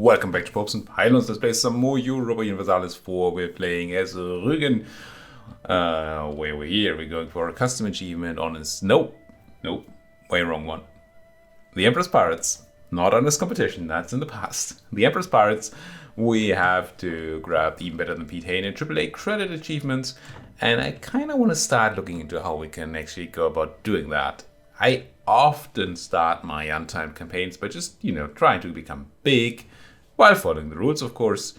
Welcome back to Popes and Pylons. Let's play some more Europa Universalis IV. We're playing as Rügen. Where we're here, we're going for a custom achievement on his... Nope, way wrong one. The Emperor's Pirates, not on this competition, that's in the past. The Emperor's Pirates, we have to grab even better than Piet Heyn and AAA Credit achievements. And I kind of want to start looking into how we can actually go about doing that. I often start my untimed campaigns by just, trying to become big, while following the rules, of course.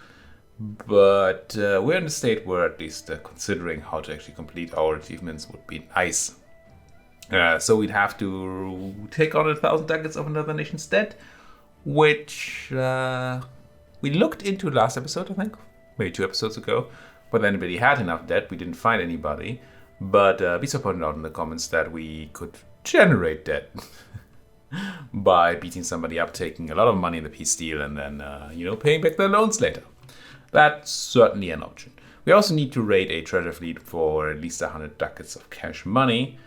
But we're in a state where at least considering how to actually complete our achievements would be nice. So we'd have to take on 1,000 ducats of another nation's debt, which we looked into last episode, I think, maybe 2 episodes ago. But anybody had enough debt, we didn't find anybody. But Bisa pointed out in the comments that we could generate debt by beating somebody up, taking a lot of money in the peace deal, and then, paying back their loans later. That's certainly an option. We also need to raid a treasure fleet for at least 100 ducats of cash money,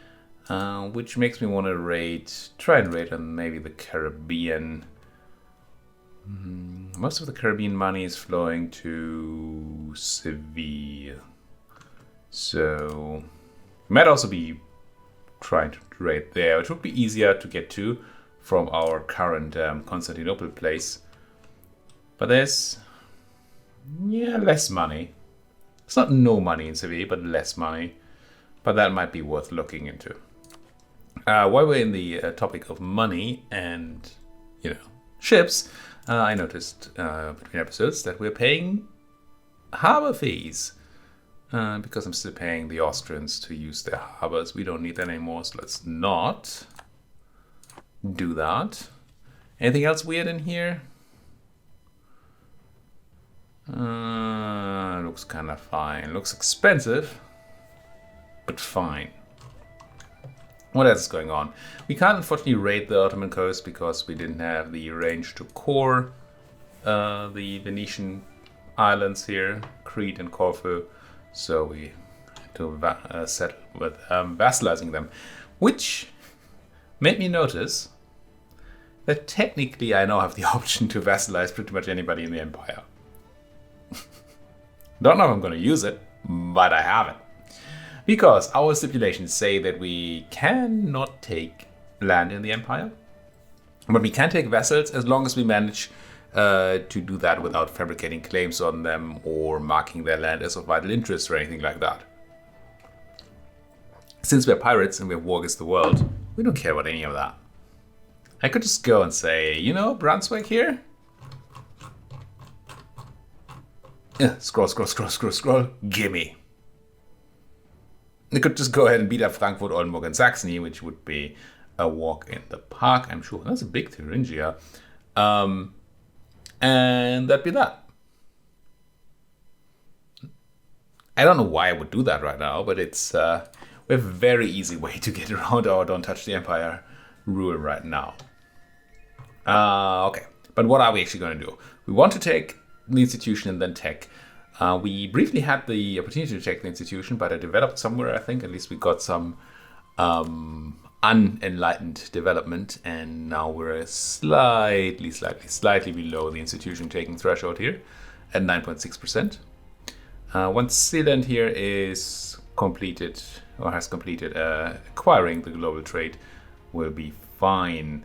which makes me want to try and raid on maybe the Caribbean. Most of the Caribbean money is flowing to Seville. So, might also be trying to raid there, which would be easier to get to from our current Constantinople place. But there's, less money. It's not no money in Seville, but less money. But that might be worth looking into. While we're in the topic of money and, ships, I noticed between episodes that we're paying harbor fees. Because I'm still paying the Austrians to use their harbors. We don't need that anymore, so let's not do that. Anything else weird in here? Looks kind of fine. Looks expensive, but fine. What else is going on? We can't unfortunately raid the Ottoman coast because we didn't have the range to core the Venetian islands here, Crete and Corfu. So we had to settle with vassalizing them, which made me notice that technically I now have the option to vassalize pretty much anybody in the empire. Don't know if I'm going to use it, but I have it. Because our stipulations say that we cannot take land in the empire, but we can take vessels as long as we manage to do that without fabricating claims on them or marking their land as of vital interest or anything like that. Since we're pirates and we have war against the world, we don't care about any of that. I could just go and say, Brunswick here? Scroll, gimme. I could just go ahead and beat up Frankfurt, Oldenburg and Saxony, which would be a walk in the park, I'm sure. That's a big Thuringia. And that'd be that. I don't know why I would do that right now, but it's we have a very easy way to get around our don't touch the empire rule right now. Okay, but what are we actually going to do? We want to take the institution and then tech. We briefly had the opportunity to take the institution, but I developed somewhere, I think. At least we got some unenlightened development, and now we're slightly below the institution taking threshold here at 9.6%. Once Sealand here is completed or has completed acquiring the global trade, will be fine.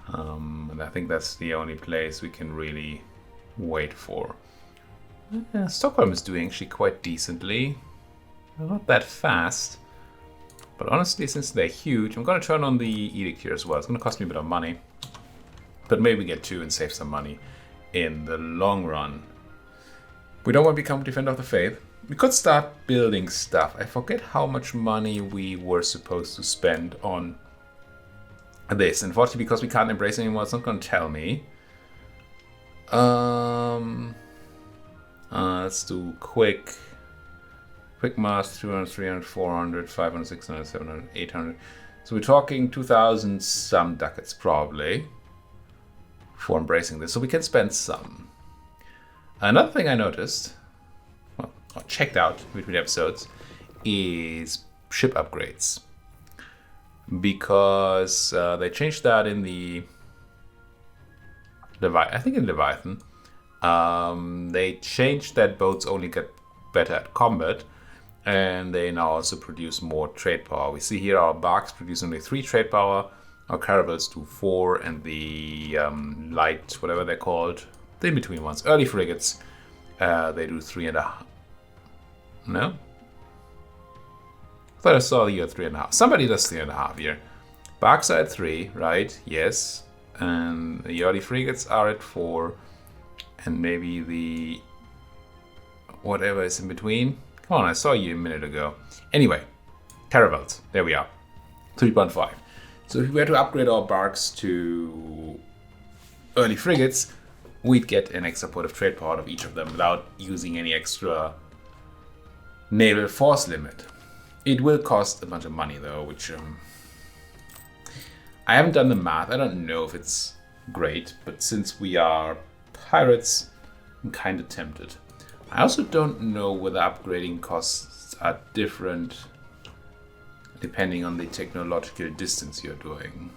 And I think that's the only place we can really wait for. Stockholm is doing actually quite decently. Not that fast. But honestly, since they're huge, I'm going to turn on the edict here as well. It's going to cost me a bit of money. But maybe we get 2 and save some money in the long run. We don't want to become Defender of the Faith. We could start building stuff. I forget how much money we were supposed to spend on this. Unfortunately, because we can't embrace anymore, it's not going to tell me. Let's do quick math, 200, 300, 400, 500, 600, 700, 800. So we're talking 2,000 some ducats probably for embracing this. So we can spend some. Another thing I noticed, or checked out between episodes, is ship upgrades. Because they changed that in the I think in Leviathan. They changed that boats only get better at combat, and they now also produce more trade power. We see here our barks produce only 3 trade power, our caravels do 4, and the light, whatever they're called, the in-between ones, early frigates, they do 3.5. No? I thought I saw you at 3.5. Somebody does 3.5 here. Barks are at 3, right? Yes. And the early frigates are at 4. And maybe the whatever is in between. Come on, I saw you a minute ago. Anyway, caravels. There we are. 3.5. So if we were to upgrade our barks to early frigates, we'd get an extra point of trade power out of each of them without using any extra naval force limit. It will cost a bunch of money though, which I haven't done the math. I don't know if it's great, but since we are pirates, I'm kind of tempted. I also don't know whether upgrading costs are different depending on the technological distance you're doing.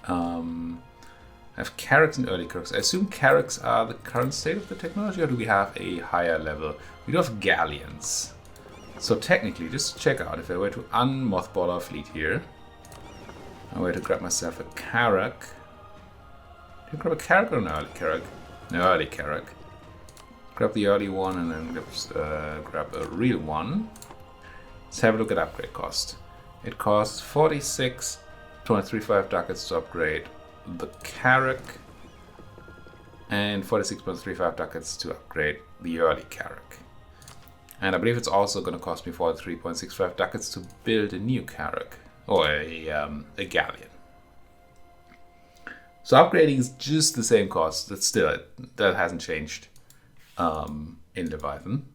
I have carracks and early carracks. I assume carracks are the current state of the technology, or do we have a higher level? We do have galleons. So technically, just check out, if I were to unmothball our fleet here, I were to grab myself a carrack. Do you grab a carrack or an early carrack? No, early carrack. Grab the early one and then grab a real one. Let's have a look at upgrade cost. It costs 46.35 ducats to upgrade the carrack and 46.35 ducats to upgrade the early carrack. And I believe it's also going to cost me 43.65 ducats to build a new carrack or a galleon. So upgrading is just the same cost. That's still, that hasn't changed in Leviathan.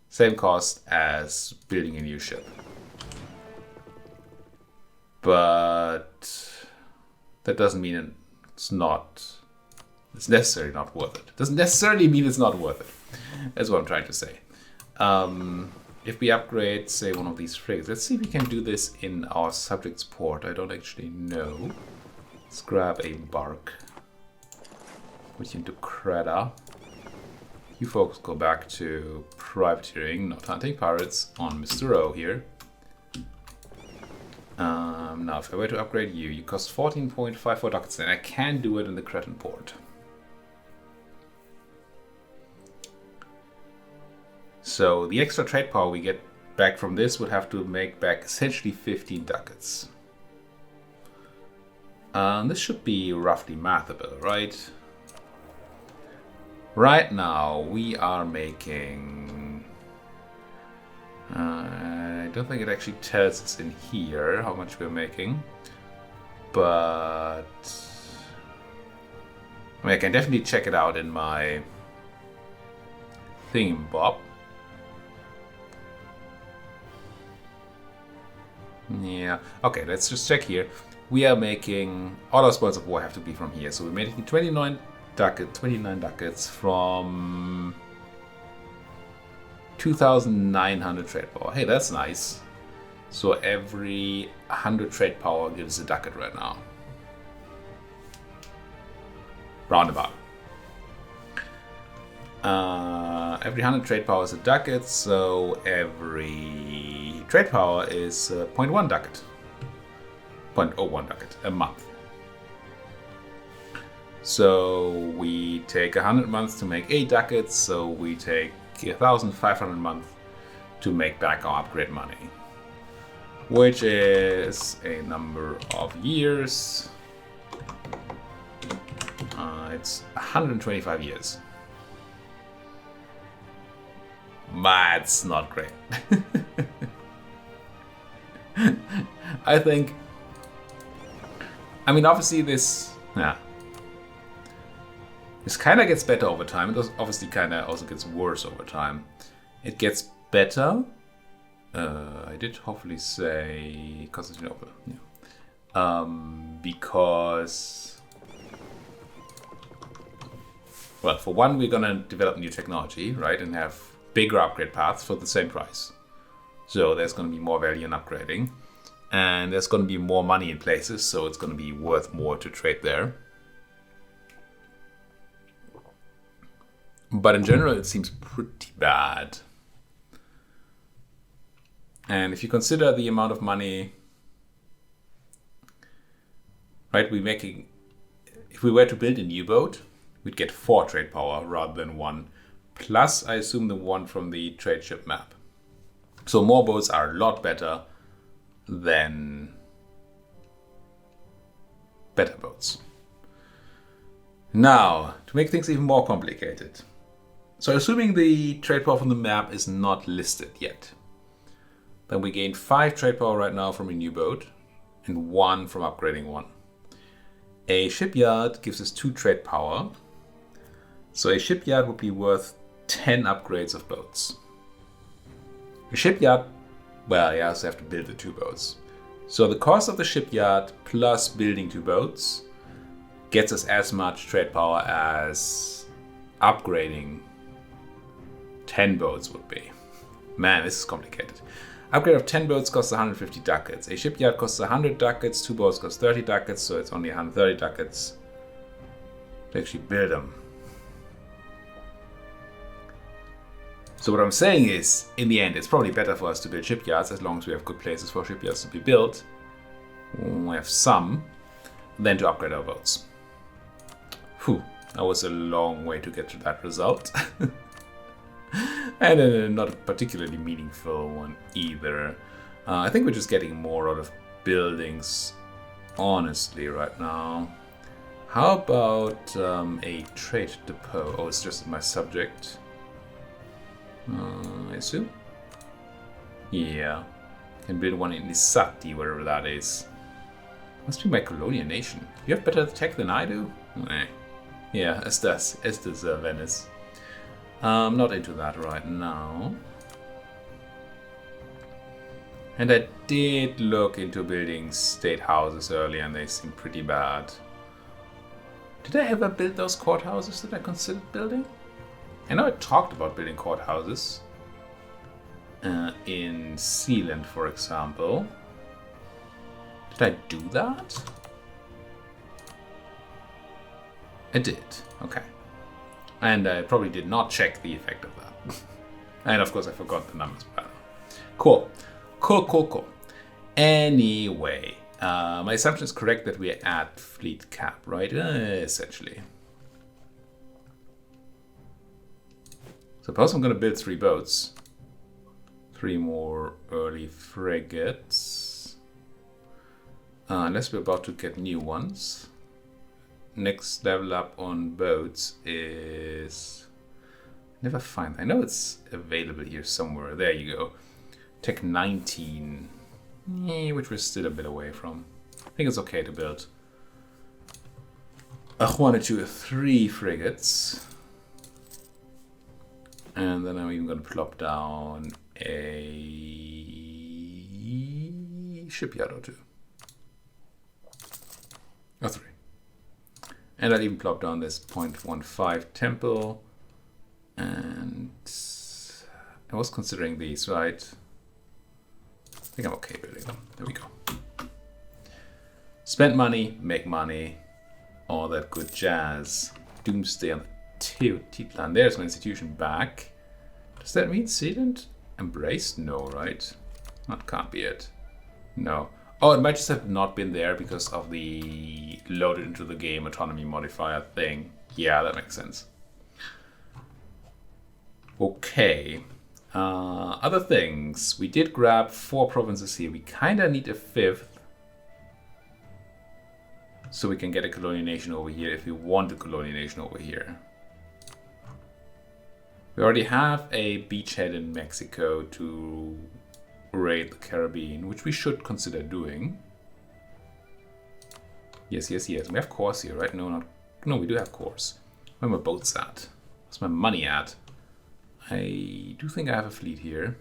Same cost as building a new ship. But that doesn't mean it's necessarily not worth it. Doesn't necessarily mean it's not worth it. That's what I'm trying to say. If we upgrade, say, one of these frigates, let's see if we can do this in our subject's port. I don't actually know. Let's grab a bark. Put you into Creda. You folks go back to privateering, not hunting pirates, on Mr. O here. Now, if I were to upgrade you, you cost 14.54 ducats, and I can do it in the Cretan port. So the extra trade power we get back from this would have to make back essentially 15 ducats. This should be roughly mathable, right? Right now we are making... I don't think it actually tells us in here how much we're making. But... I mean, I can definitely check it out in my thingamabob. Yeah, okay, let's just check here. We are making, all our spoils of war have to be from here. So we're making 29 ducats from 2,900 trade power. Hey, that's nice. So every 100 trade power gives a ducat right now. Roundabout. Every 100 trade power is a ducat, so every trade power is 0.1 ducat. 0.01 ducat a month. So we take 100 months to make 8 ducats, so we take 1,500 months to make back our upgrade money, which is a number of years. It's 125 years. That's not great. I think, I mean, obviously this kind of gets better over time. It obviously kind of also gets worse over time. It gets better. I did hopefully say Constantinople. Yeah. Because, well, for one, we're gonna develop new technology, right, and have bigger upgrade paths for the same price. So there's gonna be more value in upgrading, and there's gonna be more money in places, so it's gonna be worth more to trade there. But in general, it seems pretty bad. And if you consider the amount of money, right, if we were to build a new boat, we'd get 4 trade power rather than 1. Plus, I assume the 1 from the trade ship map. So more boats are a lot better than better boats. Now, to make things even more complicated. So assuming the trade power from the map is not listed yet, then we gain 5 trade power right now from a new boat and 1 from upgrading 1. A shipyard gives us 2 trade power. So a shipyard would be worth 10 upgrades of boats. A shipyard, well, you also have to build the 2 boats. So the cost of the shipyard plus building 2 boats gets us as much trade power as upgrading 10 boats would be. Man, this is complicated. Upgrade of 10 boats costs 150 ducats. A shipyard costs 100 ducats, 2 boats cost 30 ducats, so it's only 130 ducats to actually build them. So what I'm saying is, in the end, it's probably better for us to build shipyards as long as we have good places for shipyards to be built. We have some, than to upgrade our boats. Whew, that was a long way to get to that result. And not a particularly meaningful one either. I think we're just getting more out of buildings, honestly, right now. How about a trade depot? Oh, it's just my subject. I assume? Yeah. Can build one in Nisati, wherever that is. Must be my colonial nation. You have better tech than I do? Yeah, as does Venice. I'm not into that right now. And I did look into building state houses earlier and they seem pretty bad. Did I ever build those courthouses that I considered building? I know I talked about building courthouses in Sealand, for example. Did I do that? I did. Okay. And I probably did not check the effect of that. And of course I forgot the numbers. Cool. Cool. Anyway, my assumption is correct that we are at fleet cap, right? Essentially. Suppose I'm going to build 3 boats. 3 more early frigates. Unless we're about to get new ones. Next level up on boats is... Never find... I know it's available here somewhere. There you go. Tech 19. Which we're still a bit away from. I think it's okay to build a 1 or 2 or 3 frigates. And then I'm even going to plop down a shipyard or 2. Or 3. And I'll even plop down this 0.15 temple. And I was considering these, right? I think I'm okay building them. There we go. Spend money, make money. All that good jazz. Doomsday on the T-plan. There's my institution back. Does that mean Sealand embraced? No, right? That can't be it. No. Oh, it might just have not been there because of the loaded into the game autonomy modifier thing. Yeah, that makes sense. Okay. Other things. We did grab 4 provinces here. We kind of need a 5th. So we can get a colonial nation over here if we want a colonial nation over here. We already have a beachhead in Mexico to raid the Caribbean, which we should consider doing. Yes. We have cores here, right? No, we do have cores. Where are my boats at? Where's my money at? I do think I have a fleet here.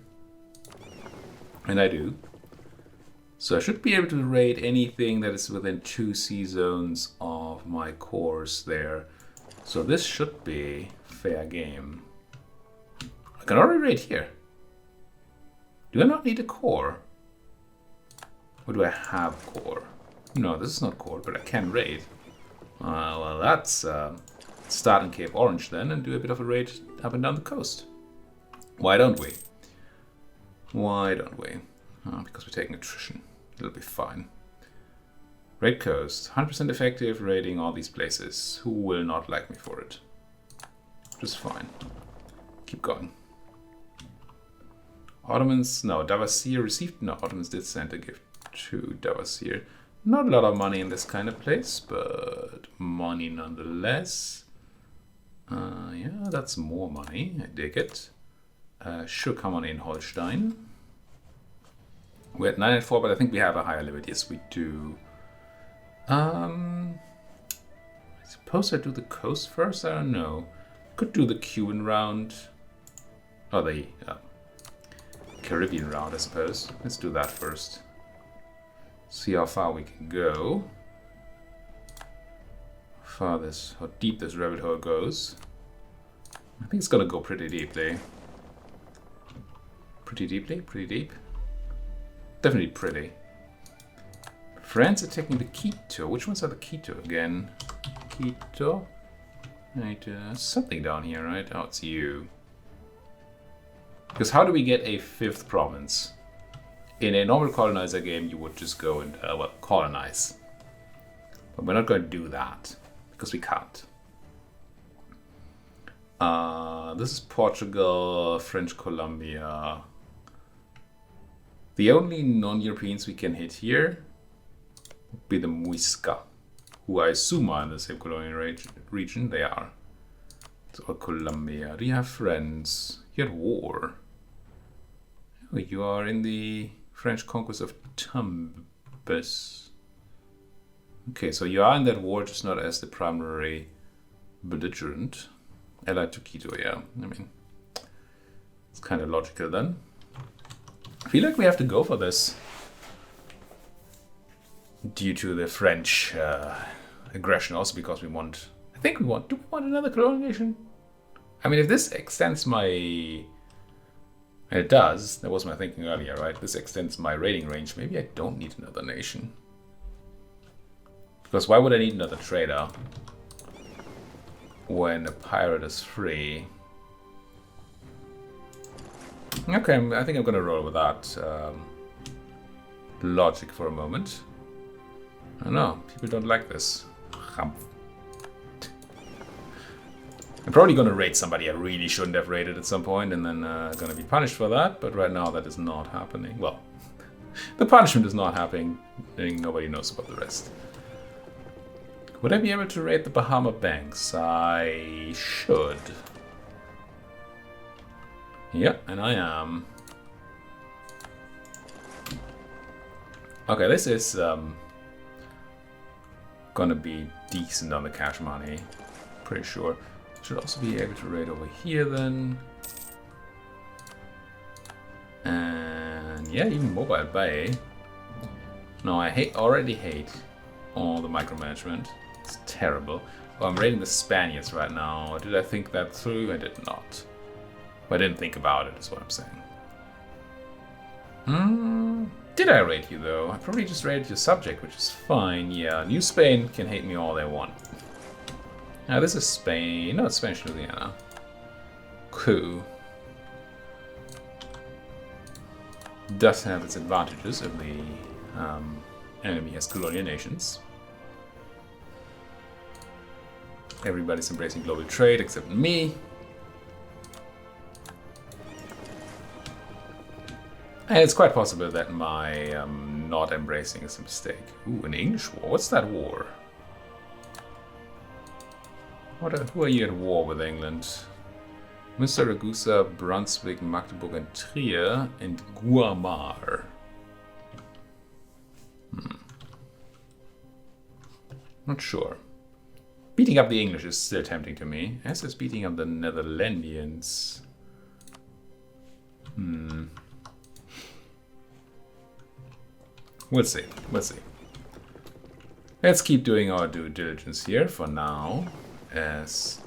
And I do. So I should be able to raid anything that is within 2 sea zones of my cores there. So this should be fair game. I can already raid here. Do I not need a core? Or do I have core? No, this is not core, but I can raid. Well, that's start in Cape Orange then and do a bit of a raid up and down the coast. Why don't we? Why don't we? Oh, because we're taking attrition. It'll be fine. Raid coast. 100% effective raiding all these places. Who will not like me for it? Just fine. Keep going. Ottomans, no, Davasir received, no, Ottomans did send a gift to Davasir. Not a lot of money in this kind of place, but money nonetheless. Yeah, that's more money, I dig it. Sure, come on in, Holstein. We're at 9 and 4, but I think we have a higher limit. Yes, we do. I suppose I do the coast first, I don't know. Could do the Cuban round. Oh, the Caribbean round, I suppose. Let's do that first. See how far we can go. How deep this rabbit hole goes. I think it's gonna go pretty deeply. Pretty deeply? Pretty deep? Definitely pretty. France attacking the Quito. Which ones are the Quito again? Quito? Right, something down here, right? Oh, it's you. Because how do we get a 5th province? In a normal colonizer game, you would just go and, well, colonize. But we're not going to do that, because we can't. This is Portugal, French Colombia. The only non-Europeans we can hit here would be the Muisca, who I assume are in the same colonial region. They are. It's all Colombia. Do you have friends? You're at war. Oh, you are in the French conquest of Tumbes. Okay, so you are in that war, just not as the primary belligerent. Allied to Quito, yeah. I mean, it's kind of logical then. I feel like we have to go for this. Due to the French aggression, also because we want... I think we want... Do we want another colonization? I mean, if this extends my... And it does. That was my thinking earlier, right? This extends my raiding range. Maybe I don't need another nation. Because why would I need another trader when a pirate is free? Okay, I think I'm going to roll with that logic for a moment. I don't know. People don't like this. I'm probably going to raid somebody I really shouldn't have raided at some point and then going to be punished for that, but right now that is not happening. Well, the punishment is not happening, and nobody knows about the rest. Would I be able to raid the Bahama Banks? I should. Yep, and I am. Okay, this is gonna be decent on the cash money. Pretty sure. Should also be able to raid over here then. And yeah, even Mobile Bay. No, I already hate all the micromanagement. It's terrible. Oh, I'm raiding the Spaniards right now. Did I think that through? I did not. I didn't think about it, is what I'm saying. Did I raid you though? I probably just raided your subject, which is fine. Yeah, New Spain can hate me all they want. Now this is Spain. No, it's Spanish Louisiana. Cool. Does have its advantages if the enemy has colonial nations. Everybody's embracing global trade except me. And it's quite possible that my not embracing is a mistake. Ooh, an English war? What's that war? Who are you at war with England? Mr. Ragusa, Brunswick, Magdeburg and Trier, and Guamar. Not sure. Beating up the English is still tempting to me, as is beating up the Netherlandians. We'll see. We'll see. Let's keep doing our due diligence here for now, as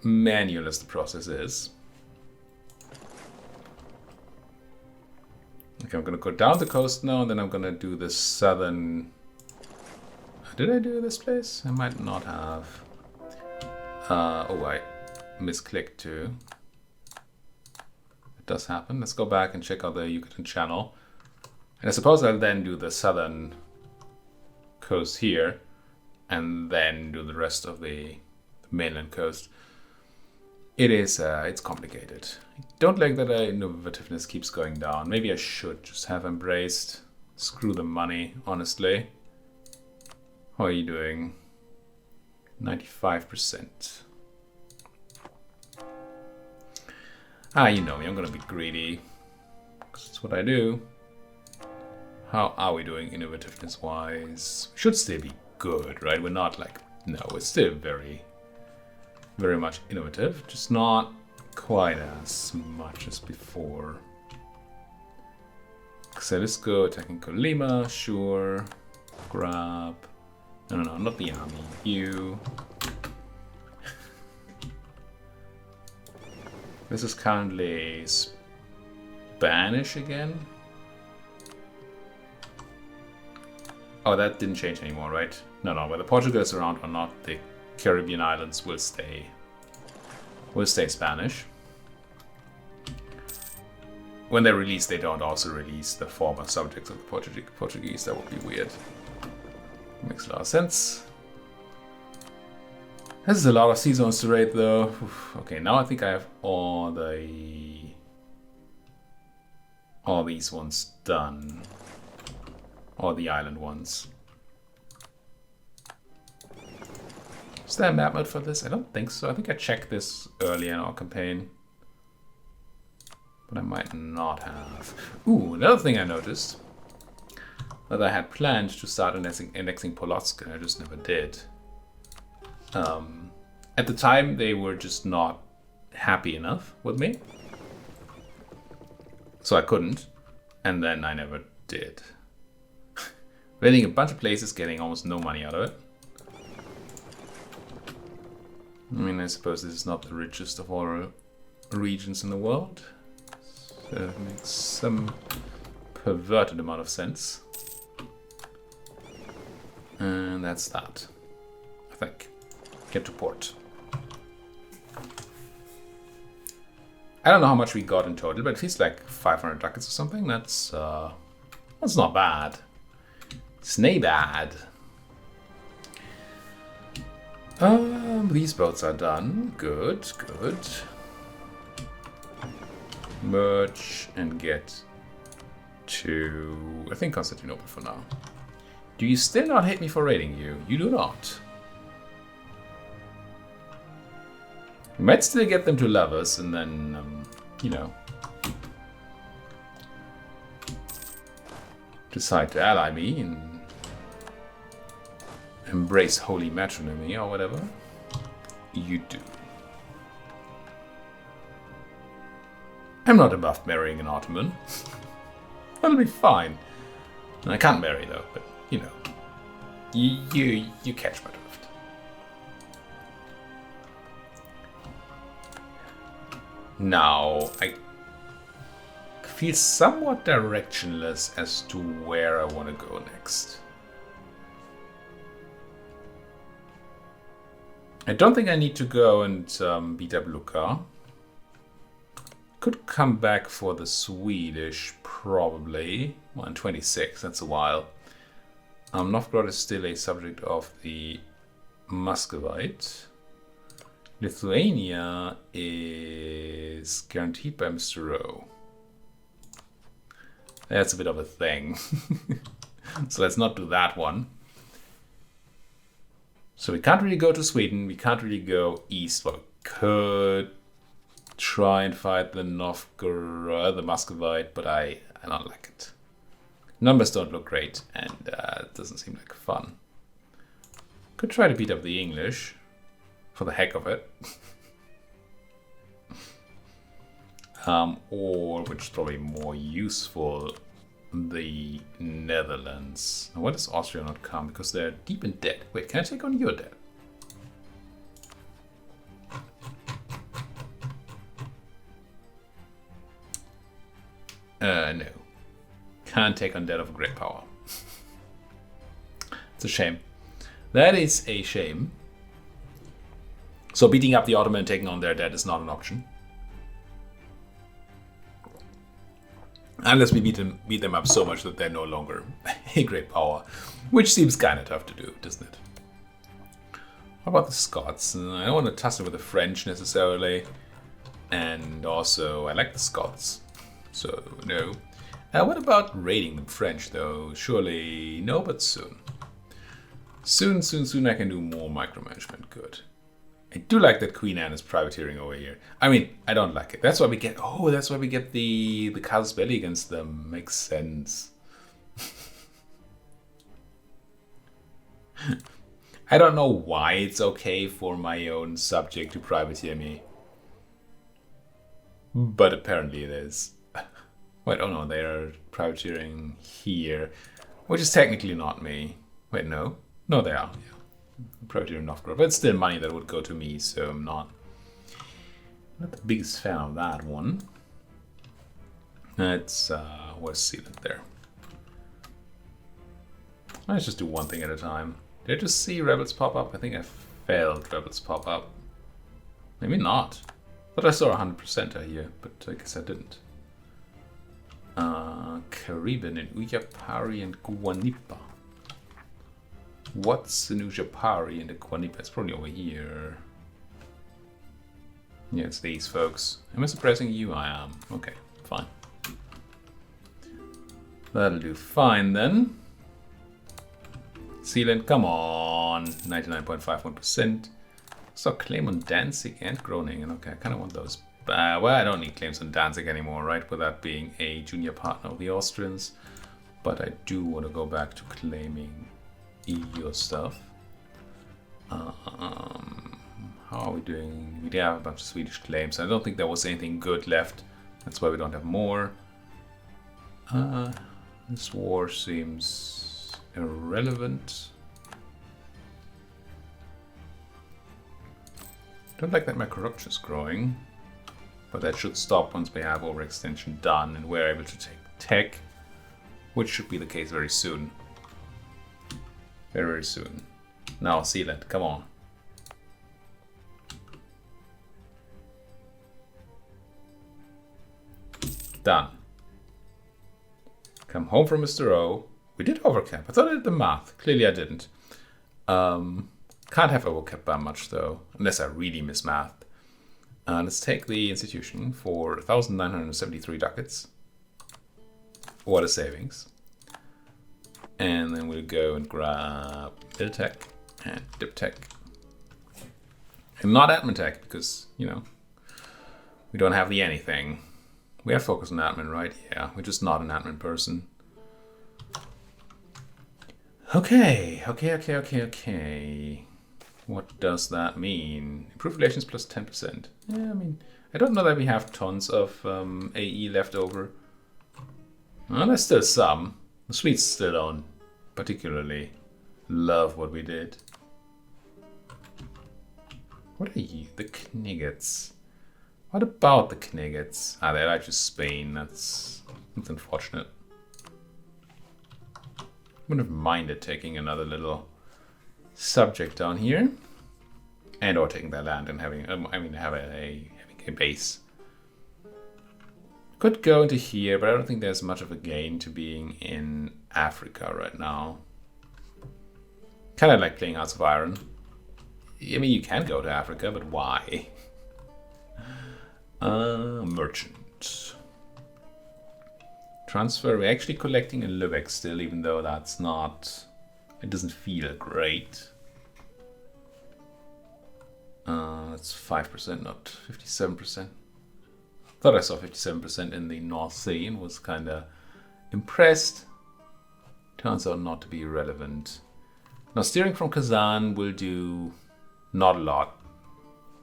manual as the process is. Okay, I'm gonna go down the coast now, and then I'm gonna do the southern... Did I do this place? I might not have. Oh, I misclicked too. It does happen. Let's go back and check out the Yucatan Channel. And I suppose I'll then do the southern coast here and then do the rest of the mainland coast. It's complicated. I don't like that innovativeness keeps going down. Maybe I should just have embraced. Screw the money, honestly. How are you doing? 95%. You know me, I'm gonna be greedy. 'Cause that's what I do. How are we doing innovativeness wise? Should still be good, right? We're not like, no, we're still very, very much innovative, just not quite as much as before. So let's go attacking Colima, sure. Grab. No, not the army. You. This is currently Spanish again. Oh, that didn't change anymore, right? No, whether Portugal is around or not, the Caribbean islands will stay Spanish. When they release, they don't also release the former subjects of the Portuguese. That would be weird. Makes a lot of sense. This is a lot of sea zones to raid, though. Oof. Okay, now I think I have all these ones done. All the island ones. Is there a map mode for this? I don't think so. I think I checked this earlier in our campaign. But I might not have. Ooh, another thing I noticed. That I had planned to start annexing Polotsk, and I just never did. At the time, they were just not happy enough with me. So I couldn't. And then I never did. Renting a bunch of places, getting almost no money out of it. I mean, I suppose this is not the richest of all regions in the world. So it makes some perverted amount of sense. And that's that. I think. Get to port. I don't know how much we got in total, but it feels like 500 ducats or something. That's not bad. It's nae bad. These boats are done. Good. Merge and get to, I think, Constantinople for now. Do you still not hate me for raiding you? You do not. You might still get them to love us and then, you know, decide to ally me and embrace holy matrimony or whatever. You do. I'm not above marrying an Ottoman. That'll be fine. I can't marry though, but you know, you catch my drift. Now I feel somewhat directionless as to where I want to go next. I don't think I need to go and beat up Luca. Could come back for the Swedish, probably. 126, that's a while. Novgorod is still a subject of the Muscovite. Lithuania is guaranteed by Mr. Rowe. That's a bit of a thing. So let's not do that one. So we can't really go to Sweden. We can't really go east. But we could try and fight the Novgorod, the Muscovite, but I don't like it. Numbers don't look great, and it doesn't seem like fun. Could try to beat up the English, for the heck of it. Or, which is probably more useful, the Netherlands. Now, why does Austria not come? Because they're deep in debt. Wait, can I take on your debt? No. Can't take on debt of a great power. It's a shame. That is a shame. So beating up the Ottoman and taking on their debt is not an option. Unless we beat them up so much that they're no longer a great power. Which seems kind of tough to do, doesn't it? What about the Scots? I don't want to tussle with the French necessarily. And also, I like the Scots. So, no. What about raiding the French, though? Surely, no, but soon. Soon I can do more micromanagement. Good. I do like that Queen Anne is privateering over here. I mean, I don't like it. That's why we get... Oh, that's why we get the casus belli against them. Makes sense. I don't know why it's okay for my own subject to privateer me. But apparently it is. Wait, oh no, they're privateering here. Which is technically not me. Wait, no. No, they are. Yeah. Privateering Novgorod. But it's still money that would go to me, so I'm not the biggest fan of that one. It's, where's Sealand there? Let's just do one thing at a time. Did I just see rebels pop up? I think I failed rebels pop up. Maybe not. But I saw 100% here, but I guess I didn't. Carribean in Ujapari and Guanipa. What's in Ujapari and the Guanipa? It's probably over here. Yeah, it's these folks. Am I suppressing you? I am. Okay, fine. That'll do fine then. Sealand, come on. 99.51%. So claim on Danzig and Groningen. Okay, I kind of want those. Well, I don't need claims on Danzig anymore, right? Without being a junior partner of the Austrians. But I do want to go back to claiming EU stuff. How are we doing? We have a bunch of Swedish claims. I don't think there was anything good left. That's why we don't have more. This war seems irrelevant. Don't like that my corruption is growing. But that should stop once we have overextension done and we're able to take tech. Which should be the case very soon. Very, very soon. Now, Sealand, come on. Done. Come home from Mr. O. We did overcap. I thought I did the math. Clearly I didn't. Can't have overcap by much though, unless I really miss math. Let's take the institution for 1,973 ducats. What a savings. And then we'll go and grab Miltech and Diptech. And not Admin Tech, because, you know, we don't have the anything. We have focus on admin, right? Yeah, we're just not an admin person. Okay. What does that mean? Improved relations plus 10%. Yeah, I mean, I don't know that we have tons of AE left over. Well, there's still some. The Swedes still don't particularly love what we did. What are you? The Kniggets. What about the Kniggets? Ah, they like just Spain. That's unfortunate. Wouldn't have minded taking another little subject down here. And or taking their land and having a base. Could go into here, but I don't think there's much of a gain to being in Africa right now. Kind of like playing House of Iron. I mean, you can go to Africa, but why? Merchant. Transfer. We're actually collecting in Lübeck still, even though that's not... It doesn't feel great. That's 5%, not 57%. Thought I saw 57% in the North Sea and was kind of impressed. Turns out not to be relevant. Now steering from Kazan will do not a lot,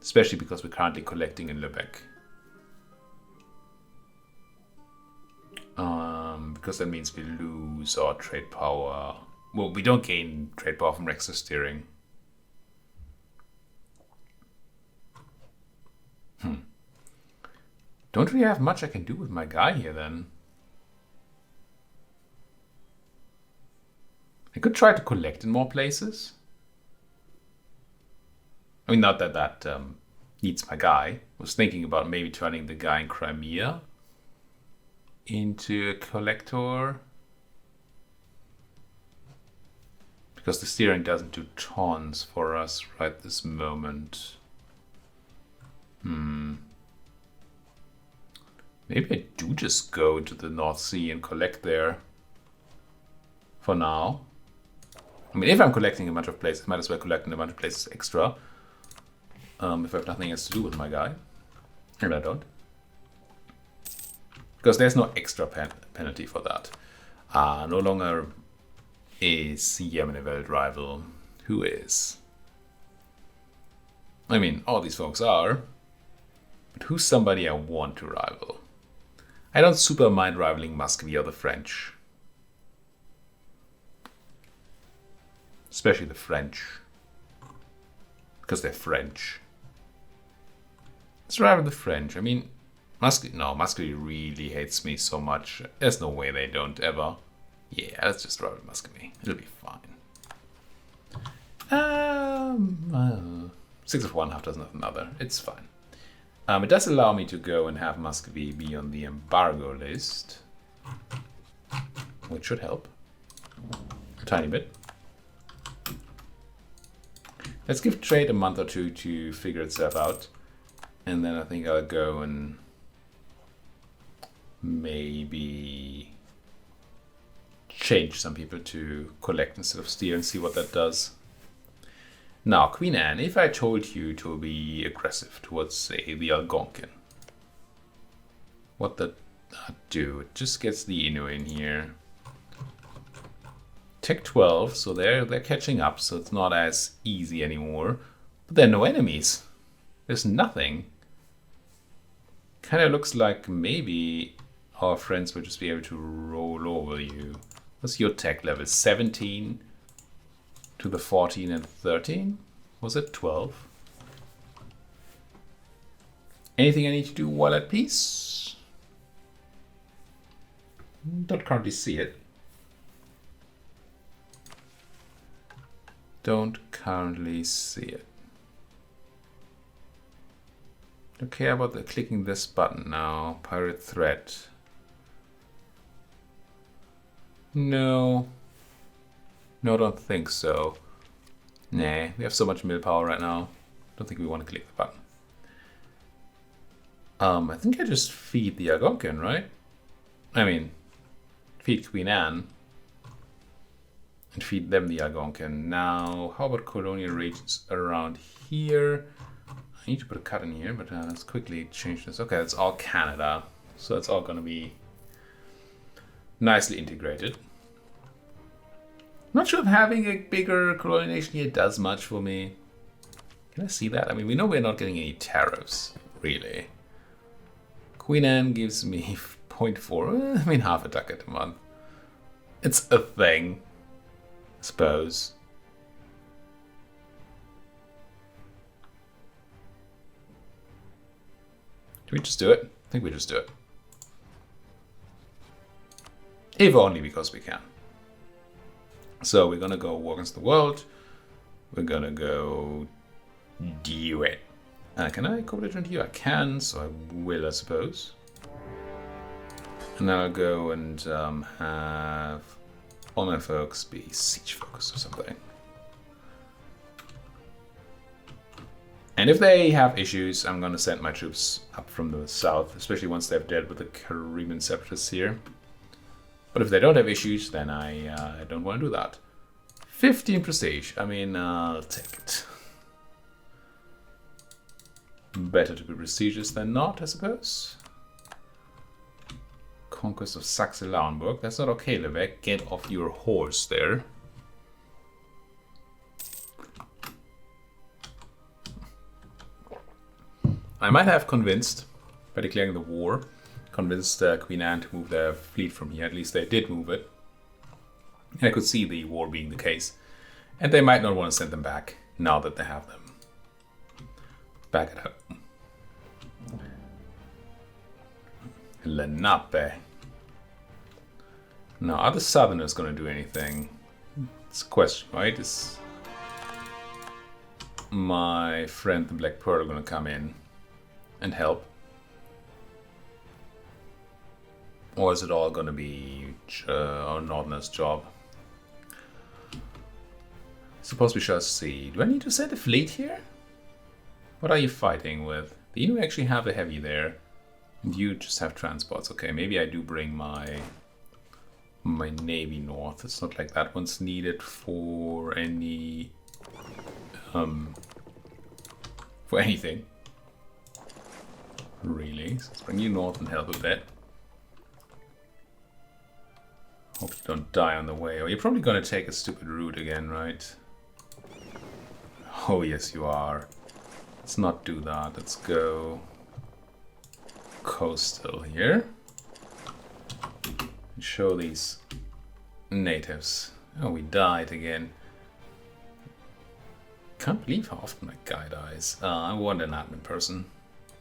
especially because we're currently collecting in Lübeck. Because that means we lose our trade power. Well, we don't gain trade power from extra steering. Don't really have much I can do with my guy here then. I could try to collect in more places. I mean, not that that needs my guy. I was thinking about maybe turning the guy in Crimea into a collector. Because the steering doesn't do tons for us right this moment. Maybe I do just go into the North Sea and collect there for now. I mean, if I'm collecting a bunch of places, I might as well collect in a bunch of places extra. If I have nothing else to do with my guy. And I don't. Because there's no extra penalty for that. No longer is Yemen a Weltrival. Who is? I mean, all these folks are. But who's somebody I want to rival? I don't super mind rivaling Muscovy or the French. Especially the French. Because they're French. Let's rival the French. I mean, Muscovy really hates me so much. There's no way they don't ever. Yeah, let's just rival Muscovy. It'll be fine. 6 of one, half dozen of another. It's fine. It does allow me to go and have Muscovy be on the embargo list. Which should help. A tiny bit. Let's give trade a month or two to figure itself out. And then I think I'll go and maybe change some people to collect instead of steer and see what that does. Now, Queen Anne, if I told you to be aggressive towards, say, the Algonquin, what did that do? It just gets the Innu in here. Tech 12, so they're catching up, so it's not as easy anymore. But there are no enemies. There's nothing. Kind of looks like maybe our friends will just be able to roll over you. What's your tech level? 17 to the 14 and 13? Was it 12? Anything I need to do while at peace? Don't currently see it. Don't currently see it. Don't care about clicking this button now. Pirate threat. No. No, I don't think so. Nah, we have so much mill power right now. Don't think we want to click the button. I think I just feed the Algonquin, right? I mean, feed Queen Anne. And feed them the Algonquin. Now, how about colonial regions around here? I need to put a cut in here, but let's quickly change this. Okay, it's all Canada. So it's all going to be nicely integrated. Not sure if having a bigger colonial nation here does much for me. Can I see that? I mean, we know we're not getting any tariffs, really. Queen Anne gives me 0.4, I mean half a ducat a month. It's a thing, I suppose. Do we just do it? I think we just do it. If only because we can. So we're gonna go war against the world. We're gonna go do it. Can I cooperate with you? I can, so I will, I suppose. And I'll go and have all my folks be siege focused or something. And if they have issues, I'm gonna send my troops up from the south, especially once they've dealt with the Carribean separatists here. But if they don't have issues, then I don't want to do that. 15 prestige. I mean, I'll take it. Better to be prestigious than not, I suppose. Conquest of Saxe-Lauenburg. That's not okay, Levesque. Get off your horse there. I might have convinced, by declaring the war, convinced Queen Anne to move their fleet from here. At least they did move it. And I could see the war being the case. And they might not want to send them back, now that they have them back at home. Lenape. Now, are the Southerners going to do anything? It's a question, right? my friend the Black Pearl gonna come in and help? Or is it all gonna be Northerner's job? Suppose we shall see. Do I need to send a fleet here? What are you fighting with? Do you actually have a heavy there? And you just have transports. Okay, maybe I do bring my navy north. It's not like that one's needed for any for anything. Really? So let's bring you north and help a bit. Hope you don't die on the way. Oh, you're probably gonna take a stupid route again, right? Oh yes, you are. Let's not do that. Let's go coastal here. And show these natives. Oh, we died again. Can't believe how often my guy dies. I want an admin person.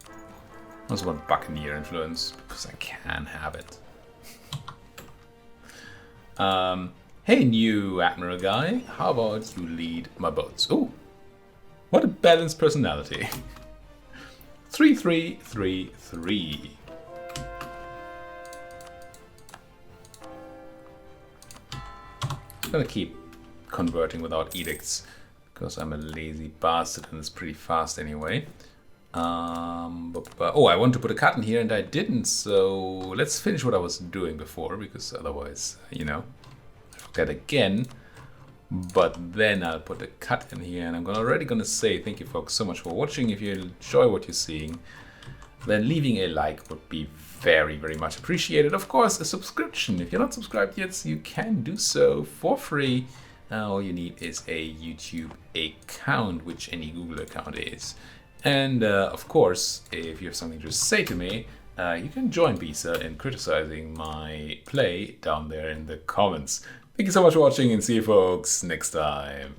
I also want Buccaneer influence because I can have it. Hey, new admiral guy. How about you lead my boats? Ooh. What a balanced personality. 3-3-3-3. I'm gonna keep converting without edicts because I'm a lazy bastard and it's pretty fast anyway. Oh, I want to put a cut in here and I didn't, so let's finish what I was doing before because otherwise, you know, I forget again. But then I'll put a cut in here and I'm already gonna say thank you folks so much for watching. If you enjoy what you're seeing, then leaving a like would be very, very much appreciated. Of course, a subscription. If you're not subscribed yet, you can do so for free. All you need is a YouTube account, which any Google account is. And of course, if you have something to say to me, you can join Bisa in criticizing my play down there in the comments. Thank you so much for watching and see you folks next time.